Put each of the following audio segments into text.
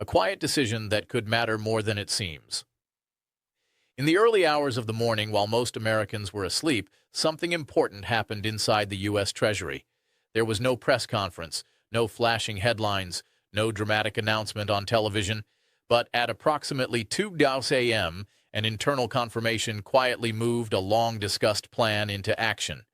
A quiet decision that could matter more than it seems. In the early hours of the morning, while most Americans were asleep, something important happened inside the U.S. Treasury. There was no press conference, no flashing headlines, no dramatic announcement on television, but at approximately 2 a.m., an internal confirmation quietly moved a long-discussed plan into action.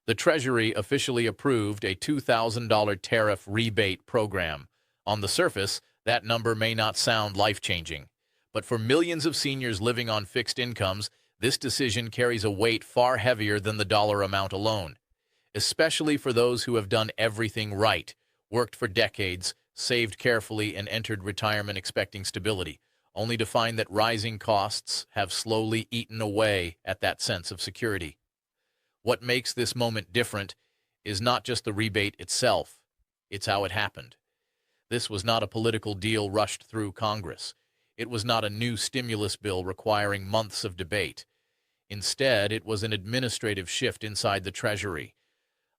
The Treasury officially approved a $2,000 tariff rebate program. On the surface, that number may not sound life-changing, but for millions of seniors living on fixed incomes, this decision carries a weight far heavier than the dollar amount alone, especially for those who have done everything right, worked for decades, saved carefully, and entered retirement expecting stability, only to find that rising costs have slowly eaten away at that sense of security. What makes this moment different is not just the rebate itself, it's how it happened. This was not a political deal rushed through Congress. It was not a new stimulus bill requiring months of debate. Instead, it was an administrative shift inside the Treasury,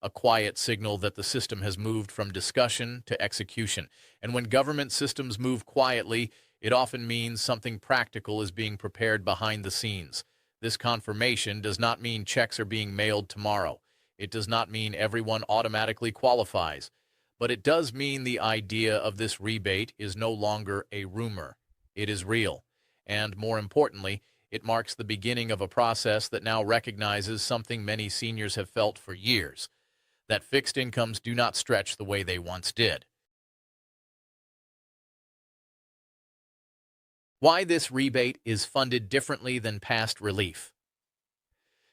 a quiet signal that the system has moved from discussion to execution. And when government systems move quietly, it often means something practical is being prepared behind the scenes. This confirmation does not mean checks are being mailed tomorrow. It does not mean everyone automatically qualifies. But it does mean the idea of this rebate is no longer a rumor. It is real. And more importantly, it marks the beginning of a process that now recognizes something many seniors have felt for years, that fixed incomes do not stretch the way they once did. Why this rebate is funded differently than past relief.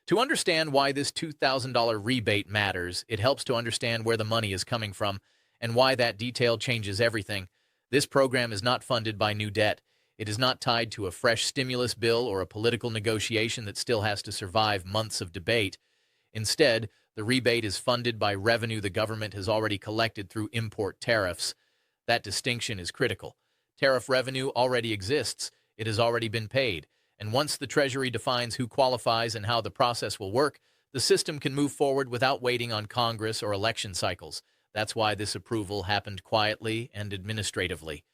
To understand why this $2,000 rebate matters, it helps to understand where the money is coming from and why that detail changes everything. This program is not funded by new debt. It is not tied to a fresh stimulus bill or a political negotiation that still has to survive months of debate. Instead, the rebate is funded by revenue the government has already collected through import tariffs. That distinction is critical. Tariff revenue already exists. It has already been paid. And once the Treasury defines who qualifies and how the process will work, the system can move forward without waiting on Congress or election cycles. That's why this approval happened quietly and administratively,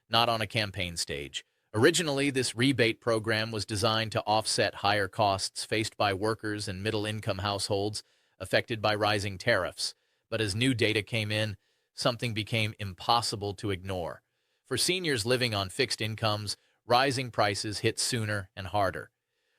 not on a campaign stage. Originally, this rebate program was designed to offset higher costs faced by workers and middle-income households affected by rising tariffs. But as new data came in, something became impossible to ignore. For seniors living on fixed incomes, rising prices hit sooner and harder.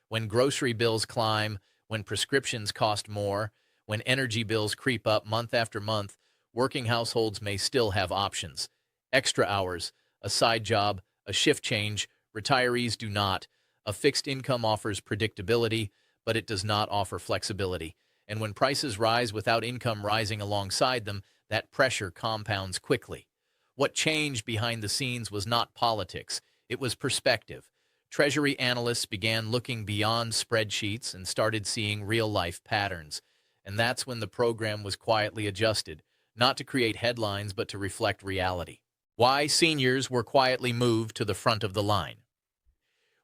When grocery bills climb, when prescriptions cost more, when energy bills creep up month after month, working households may still have options. Extra hours, a side job, a shift change. Retirees do not. A fixed income offers predictability, but it does not offer flexibility. And when prices rise without income rising alongside them, that pressure compounds quickly. What changed behind the scenes was not politics. It was perspective. Treasury analysts began looking beyond spreadsheets and started seeing real-life patterns. And that's when the program was quietly adjusted, not to create headlines but to reflect reality. Why seniors were quietly moved to the front of the line.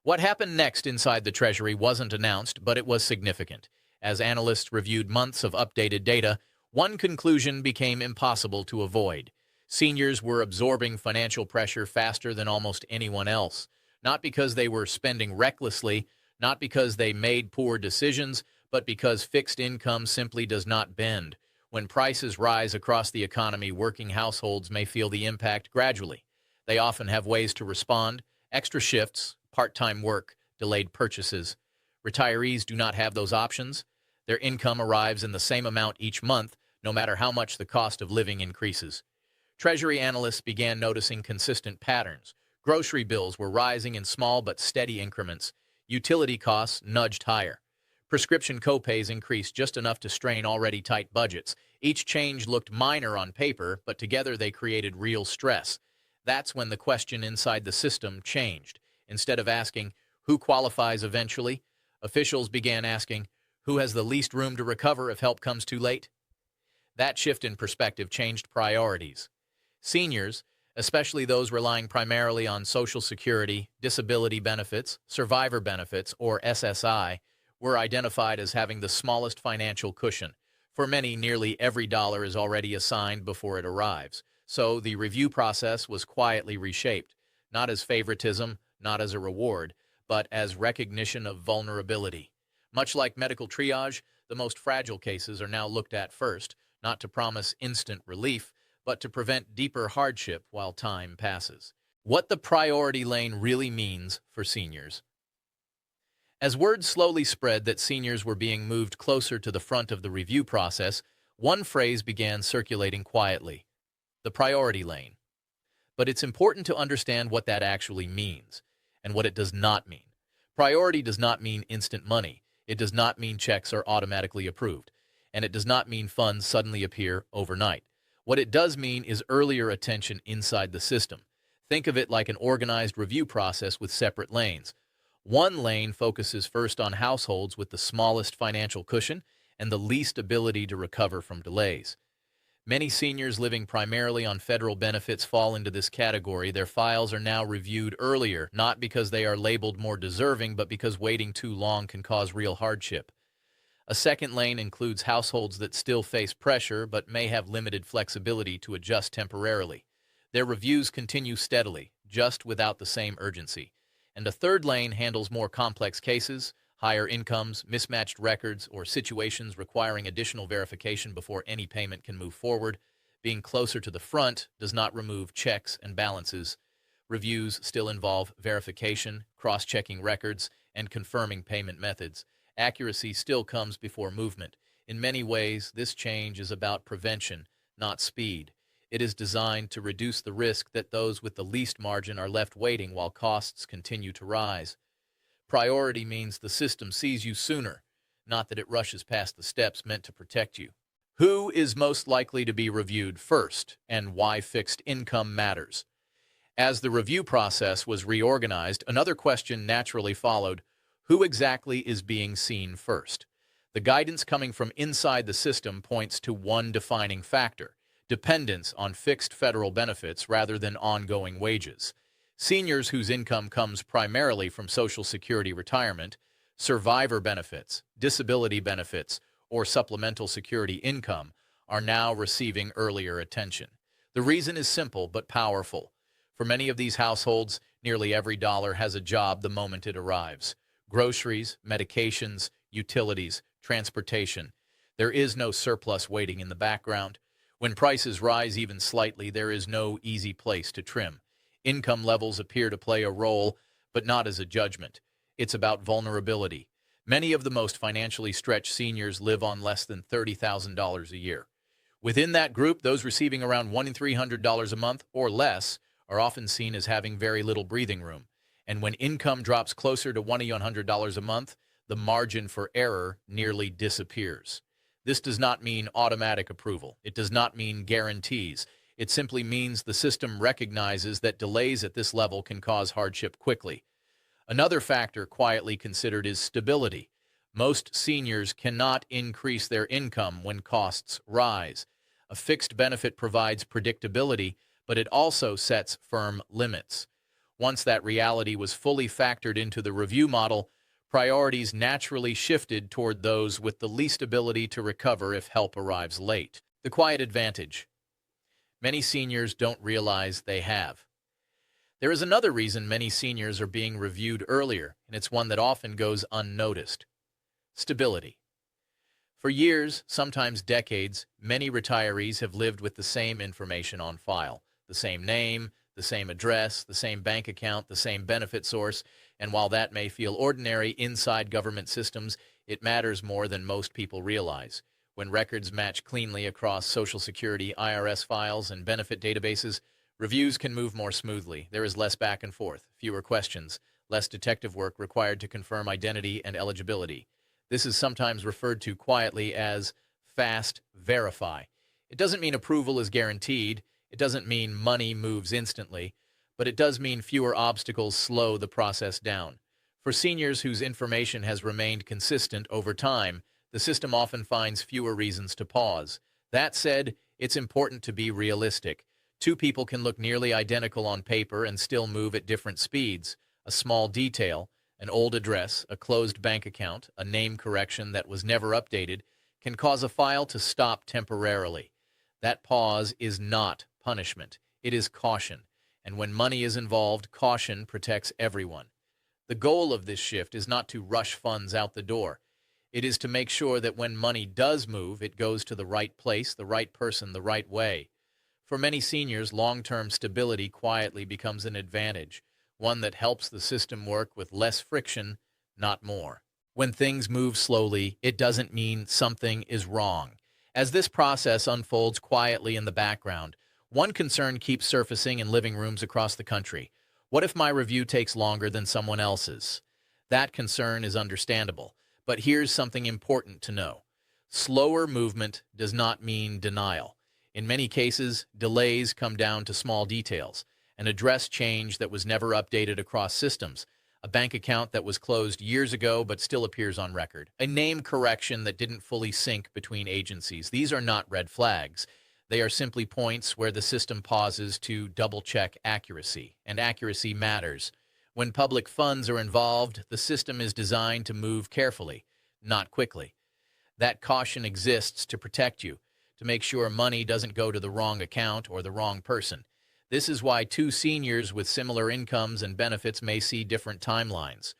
What happened next inside the Treasury wasn't announced, but it was significant. As analysts reviewed months of updated data, one conclusion became impossible to avoid. Seniors were absorbing financial pressure faster than almost anyone else, not because they were spending recklessly, not because they made poor decisions, but because fixed income simply does not bend. When prices rise across the economy, working households may feel the impact gradually. They often have ways to respond: extra shifts, part-time work, delayed purchases. Retirees do not have those options. Their income arrives in the same amount each month, no matter how much the cost of living increases. Treasury analysts began noticing consistent patterns. Grocery bills were rising in small but steady increments. Utility costs nudged higher. Prescription copays increased just enough to strain already tight budgets. Each change looked minor on paper, but together they created real stress. That's when the question inside the system changed. Instead of asking, who qualifies eventually, officials began asking, who has the least room to recover if help comes too late? That shift in perspective changed priorities. Seniors, especially those relying primarily on Social Security, disability benefits, survivor benefits, or SSI, were identified as having the smallest financial cushion. For many, nearly every dollar is already assigned before it arrives. So the review process was quietly reshaped. not as favoritism, not as a reward, but as recognition of vulnerability. Much like medical triage, the most fragile cases are now looked at first, not to promise instant relief, but to prevent deeper hardship while time passes. What the priority lane really means for seniors. As word slowly spread that seniors were being moved closer to the front of the review process, one phrase began circulating quietly: the priority lane. But it's important to understand what that actually means and what it does not mean. Priority does not mean instant money. It does not mean checks are automatically approved. And it does not mean funds suddenly appear overnight. What it does mean is earlier attention inside the system. Think of it like an organized review process with separate lanes. One lane focuses first on households with the smallest financial cushion and the least ability to recover from delays. Many seniors living primarily on federal benefits fall into this category. Their files are now reviewed earlier, not because they are labeled more deserving, but because waiting too long can cause real hardship. A second lane includes households that still face pressure but may have limited flexibility to adjust temporarily. Their reviews continue steadily, just without the same urgency. And a third lane handles more complex cases, higher incomes, mismatched records, or situations requiring additional verification before any payment can move forward. Being closer to the front does not remove checks and balances. Reviews still involve verification, cross-checking records, and confirming payment methods. Accuracy still comes before movement. In many ways, this change is about prevention, not speed. It is designed to reduce the risk that those with the least margin are left waiting while costs continue to rise. Priority means the system sees you sooner, not that it rushes past the steps meant to protect you. Who is most likely to be reviewed first, and why fixed income matters? As the review process was reorganized, another question naturally followed: who exactly is being seen first? The guidance coming from inside the system points to one defining factor: dependence on fixed federal benefits rather than ongoing wages. Seniors whose income comes primarily from Social Security retirement, survivor benefits, disability benefits, or supplemental security income are now receiving earlier attention. The reason is simple but powerful. For many of these households, nearly every dollar has a job the moment it arrives. Groceries, medications, utilities, transportation. There is no surplus waiting in the background. When prices rise even slightly, there is no easy place to trim. Income levels appear to play a role, but not as a judgment. It's about vulnerability. Many of the most financially stretched seniors live on less than $30,000 a year. Within that group, those receiving around $1,300 a month or less are often seen as having very little breathing room. And when income drops closer to $1,100 a month, the margin for error nearly disappears. This does not mean automatic approval. It does not mean guarantees. It simply means the system recognizes that delays at this level can cause hardship quickly. Another factor quietly considered is stability. Most seniors cannot increase their income when costs rise. A fixed benefit provides predictability, but it also sets firm limits. Once that reality was fully factored into the review model, priorities naturally shifted toward those with the least ability to recover if help arrives late. The quiet advantage many seniors don't realize they have. There is another reason many seniors are being reviewed earlier, and it's one that often goes unnoticed: stability. For years, sometimes decades, many retirees have lived with the same information on file: the same name, the same address, the same bank account, the same benefit source. And while that may feel ordinary inside government systems, it matters more than most people realize. When records match cleanly across Social Security, IRS files, and benefit databases, reviews can move more smoothly. There is less back and forth, fewer questions, less detective work required to confirm identity and eligibility. This is sometimes referred to quietly as fast verify. It doesn't mean approval is guaranteed. It doesn't mean money moves instantly, but it does mean fewer obstacles slow the process down. For seniors whose information has remained consistent over time, the system often finds fewer reasons to pause. That said, it's important to be realistic. Two people can look nearly identical on paper and still move at different speeds. A small detail, an old address, a closed bank account, a name correction that was never updated, can cause a file to stop temporarily. That pause is not punishment. It is caution. And when money is involved, caution protects everyone. The goal of this shift is not to rush funds out the door. It is to make sure that when money does move, it goes to the right place, the right person, the right way. For many seniors, long-term stability quietly becomes an advantage, one that helps the system work with less friction, not more. When things move slowly, it doesn't mean something is wrong. As this process unfolds quietly in the background, one concern keeps surfacing in living rooms across the country. What if my review takes longer than someone else's? That concern is understandable, but here's something important to know. Slower movement does not mean denial. In many cases, delays come down to small details, an address change that was never updated across systems, a bank account that was closed years ago but still appears on record, a name correction that didn't fully sync between agencies. These are not red flags. They are simply points where the system pauses to double-check accuracy, and accuracy matters. When public funds are involved, the system is designed to move carefully, not quickly. That caution exists to protect you, to make sure money doesn't go to the wrong account or the wrong person. This is why two seniors with similar incomes and benefits may see different timelines.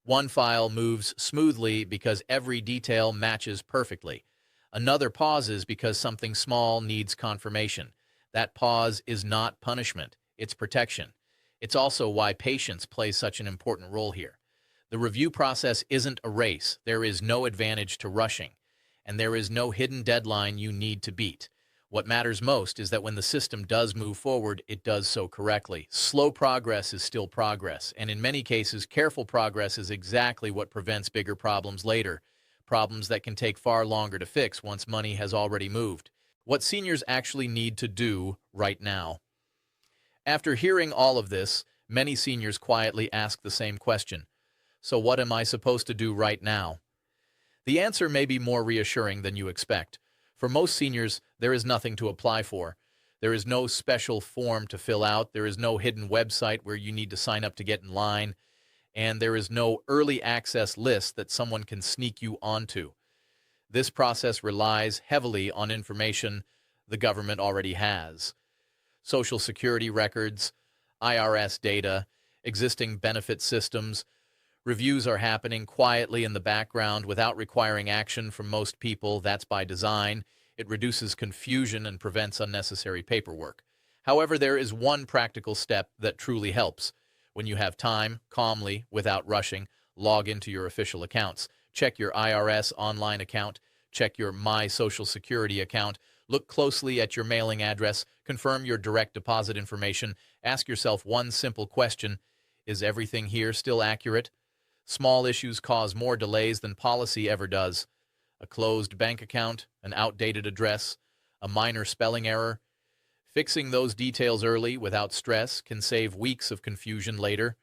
One file moves smoothly because every detail matches perfectly. Another pauses because something small needs confirmation. That pause is not punishment, it's protection. It's also why patience plays such an important role here. The review process isn't a race. There is no advantage to rushing, and there is no hidden deadline you need to beat. What matters most is that when the system does move forward, it does so correctly. Slow progress is still progress, and in many cases, careful progress is exactly what prevents bigger problems later, problems that can take far longer to fix once money has already moved. What seniors actually need to do right now. After hearing all of this, many seniors quietly ask the same question. So what am I supposed to do right now? The answer may be more reassuring than you expect. For most seniors, there is nothing to apply for. There is no special form to fill out. There is no hidden website where you need to sign up to get in line. And there is no early access list that someone can sneak you onto. This process relies heavily on information the government already has. Social Security records, IRS data, existing benefit systems. Reviews are happening quietly in the background without requiring action from most people. That's by design. It reduces confusion and prevents unnecessary paperwork. However, there is one practical step that truly helps. When you have time, calmly, without rushing, log into your official accounts. Check your IRS online account. Check your My Social Security account. Look closely at your mailing address. Confirm your direct deposit information. Ask yourself one simple question. Is everything here still accurate? Small issues cause more delays than policy ever does. A closed bank account, an outdated address, a minor spelling error. Fixing those details early without stress can save weeks of confusion later.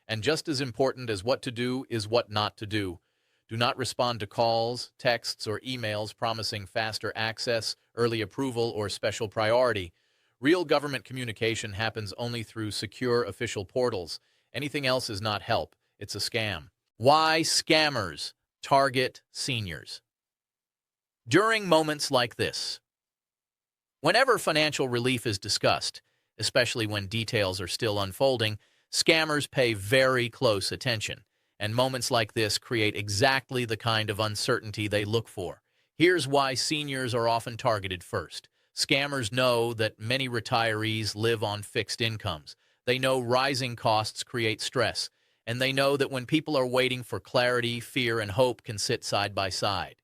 And just as important as what to do is what not to do. Do not respond to calls, texts, or emails promising faster access, early approval, or special priority. Real government communication happens only through secure official portals. Anything else is not help. It's a scam. Why scammers target seniors? During moments like this, whenever financial relief is discussed, especially when details are still unfolding, scammers pay very close attention. And moments like this create exactly the kind of uncertainty they look for. Here's why seniors are often targeted first. Scammers know that many retirees live on fixed incomes. They know rising costs create stress. And they know that when people are waiting for clarity, fear, and hope can sit side by side.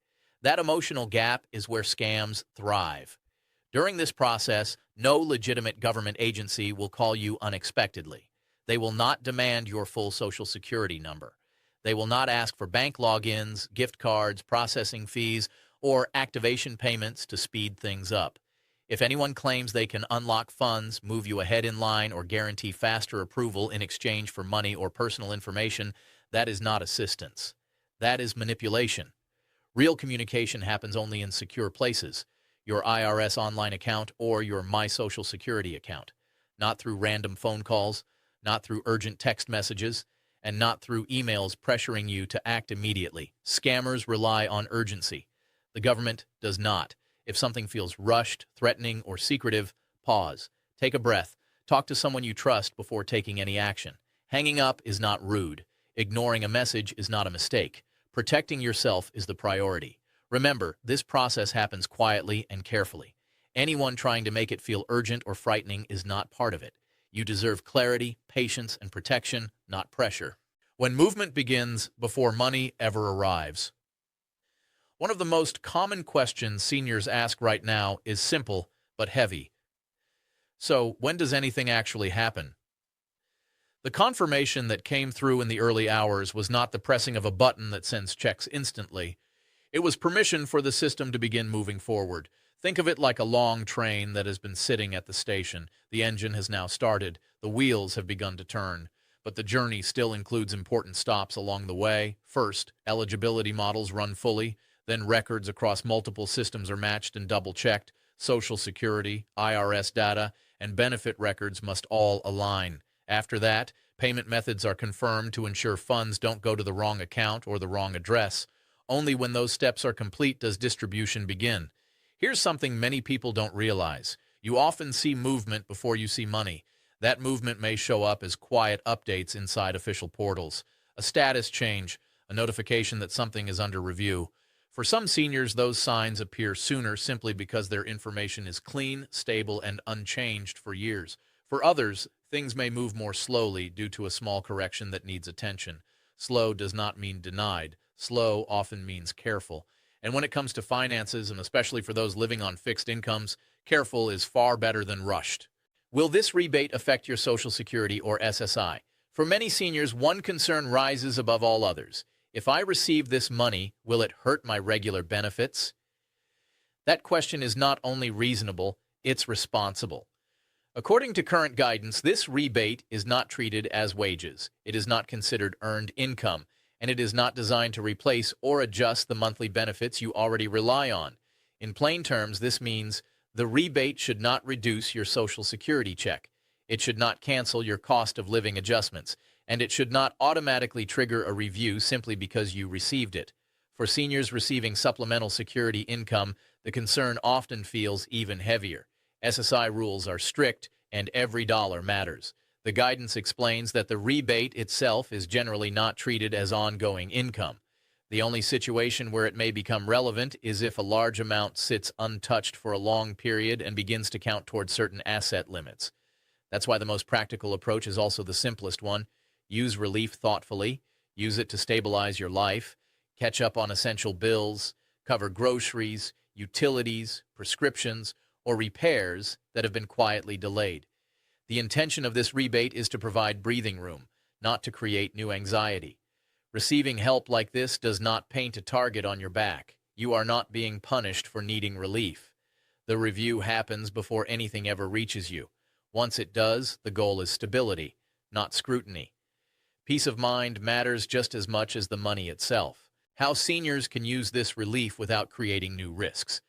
That emotional gap is where scams thrive. During this process, no legitimate government agency will call you unexpectedly. They will not demand your full Social Security number. They will not ask for bank logins, gift cards, processing fees, or activation payments to speed things up. If anyone claims they can unlock funds, move you ahead in line, or guarantee faster approval in exchange for money or personal information, that is not assistance. That is manipulation. Real communication happens only in secure places, your IRS online account or your My Social Security account, not through random phone calls, not through urgent text messages, and not through emails pressuring you to act immediately. Scammers rely on urgency. The government does not. If something feels rushed, threatening, or secretive, pause. Take a breath. Talk to someone you trust before taking any action. Hanging up is not rude. Ignoring a message is not a mistake. Protecting yourself is the priority. Remember, this process happens quietly and carefully. Anyone trying to make it feel urgent or frightening is not part of it. You deserve clarity, patience, and protection, not pressure. When movement begins before money ever arrives. One of the most common questions seniors ask right now is simple but heavy. So, when does anything actually happen? The confirmation that came through in the early hours was not the pressing of a button that sends checks instantly. It was permission for the system to begin moving forward. Think of it like a long train that has been sitting at the station. The engine has now started. The wheels have begun to turn. But the journey still includes important stops along the way. First, eligibility models run fully. Then records across multiple systems are matched and double-checked. Social Security, IRS data, and benefit records must all align. After that, payment methods are confirmed to ensure funds don't go to the wrong account or the wrong address. Only when those steps are complete does distribution begin. Here's something many people don't realize. You often see movement before you see money. That movement may show up as quiet updates inside official portals, a status change, a notification that something is under review. For some seniors, those signs appear sooner simply because their information is clean, stable, and unchanged for years. For others, things may move more slowly due to a small correction that needs attention. Slow does not mean denied. Slow often means careful. And when it comes to finances, and especially for those living on fixed incomes, careful is far better than rushed. Will this rebate affect your Social Security or SSI? For many seniors, one concern rises above all others. If I receive this money, will it hurt my regular benefits? That question is not only reasonable, it's responsible. According to current guidance, this rebate is not treated as wages. It is not considered earned income, and it is not designed to replace or adjust the monthly benefits you already rely on. In plain terms, this means the rebate should not reduce your Social Security check. It should not cancel your cost of living adjustments, and it should not automatically trigger a review simply because you received it. For seniors receiving supplemental security income, the concern often feels even heavier. SSI rules are strict, and every dollar matters. The guidance explains that the rebate itself is generally not treated as ongoing income. The only situation where it may become relevant is if a large amount sits untouched for a long period and begins to count toward certain asset limits. That's why the most practical approach is also the simplest one. Use relief thoughtfully, use it to stabilize your life, catch up on essential bills, cover groceries, utilities, prescriptions, or repairs that have been quietly delayed. The intention of this rebate is to provide breathing room, not to create new anxiety. Receiving help like this does not paint a target on your back. You are not being punished for needing relief. The review happens before anything ever reaches you. Once it does, the goal is stability, not scrutiny. Peace of mind matters just as much as the money itself. How seniors can use this relief without creating new risks.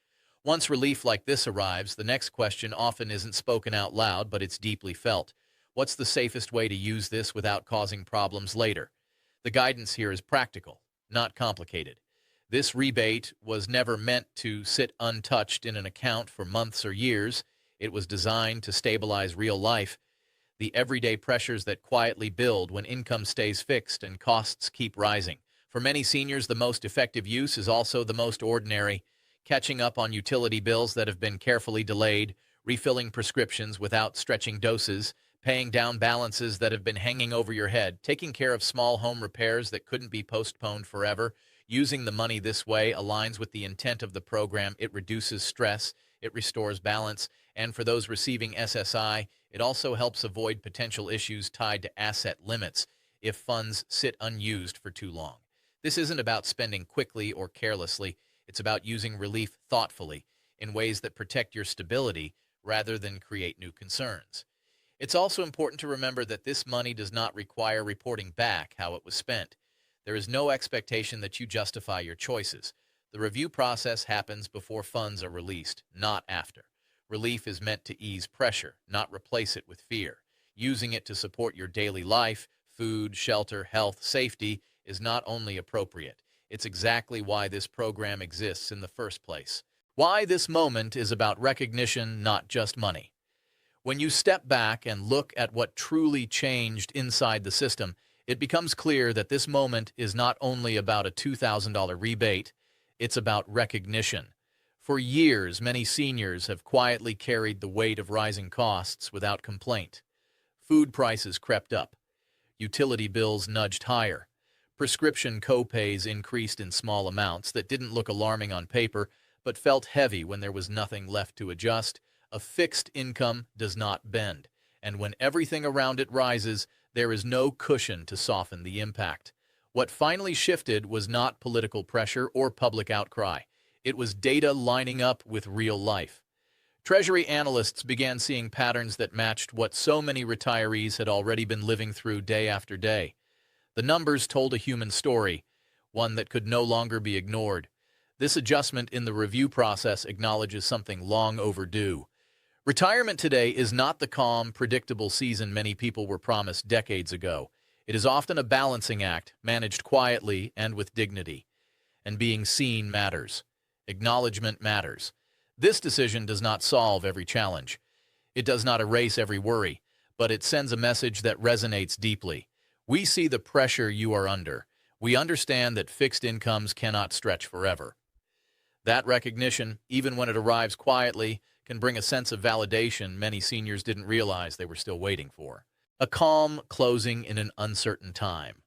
Once relief like this arrives, the next question often isn't spoken out loud, but it's deeply felt. What's the safest way to use this without causing problems later? The guidance here is practical, not complicated. This rebate was never meant to sit untouched in an account for months or years. It was designed to stabilize real life, the everyday pressures that quietly build when income stays fixed and costs keep rising. For many seniors, the most effective use is also the most ordinary. Catching up on utility bills that have been carefully delayed, refilling prescriptions without stretching doses, paying down balances that have been hanging over your head, taking care of small home repairs that couldn't be postponed forever. Using the money this way aligns with the intent of the program. It reduces stress, it restores balance, and for those receiving SSI, it also helps avoid potential issues tied to asset limits if funds sit unused for too long. This isn't about spending quickly or carelessly. It's about using relief thoughtfully in ways that protect your stability rather than create new concerns. It's also important to remember that this money does not require reporting back how it was spent. There is no expectation that you justify your choices. The review process happens before funds are released, not after. Relief is meant to ease pressure, not replace it with fear. Using it to support your daily life, food, shelter, health, safety, is not only appropriate. It's exactly why this program exists in the first place. Why this moment is about recognition, not just money. When you step back and look at what truly changed inside the system, it becomes clear that this moment is not only about a $2,000 rebate, it's about recognition. For years, many seniors have quietly carried the weight of rising costs without complaint. Food prices crept up. Utility bills nudged higher. Prescription co-pays increased in small amounts that didn't look alarming on paper, but felt heavy when there was nothing left to adjust. A fixed income does not bend, and when everything around it rises, there is no cushion to soften the impact. What finally shifted was not political pressure or public outcry. It was data lining up with real life. Treasury analysts began seeing patterns that matched what so many retirees had already been living through day after day. The numbers told a human story, one that could no longer be ignored. This adjustment in the review process acknowledges something long overdue. Retirement today is not the calm, predictable season many people were promised decades ago. It is often a balancing act, managed quietly and with dignity. And being seen matters. Acknowledgement matters. This decision does not solve every challenge. It does not erase every worry, but it sends a message that resonates deeply. We see the pressure you are under. We understand that fixed incomes cannot stretch forever. That recognition, even when it arrives quietly, can bring a sense of validation many seniors didn't realize they were still waiting for. A calm closing in an uncertain time.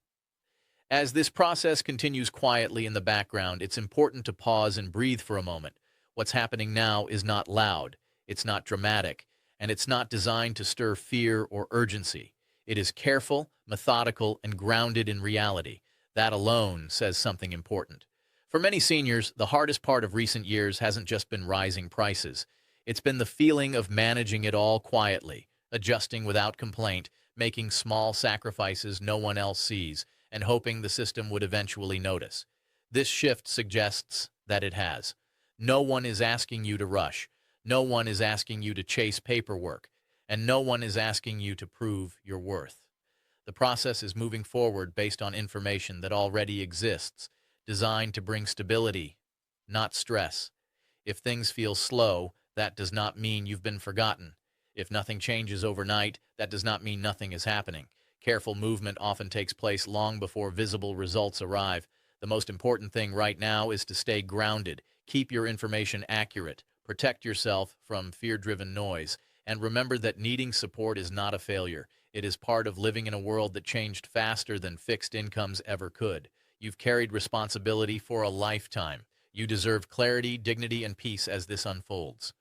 As this process continues quietly in the background, it's important to pause and breathe for a moment. What's happening now is not loud, it's not dramatic, and it's not designed to stir fear or urgency. It is careful, methodical, and grounded in reality. That alone says something important. For many seniors, the hardest part of recent years hasn't just been rising prices. It's been the feeling of managing it all quietly, adjusting without complaint, making small sacrifices no one else sees, and hoping the system would eventually notice. This shift suggests that it has. No one is asking you to rush. No one is asking you to chase paperwork. And no one is asking you to prove your worth. The process is moving forward based on information that already exists, designed to bring stability, not stress. If things feel slow, that does not mean you've been forgotten. If nothing changes overnight, that does not mean nothing is happening. Careful movement often takes place long before visible results arrive. The most important thing right now is to stay grounded, keep your information accurate, protect yourself from fear-driven noise, and remember that needing support is not a failure. It is part of living in a world that changed faster than fixed incomes ever could. You've carried responsibility for a lifetime. You deserve clarity, dignity, and peace as this unfolds.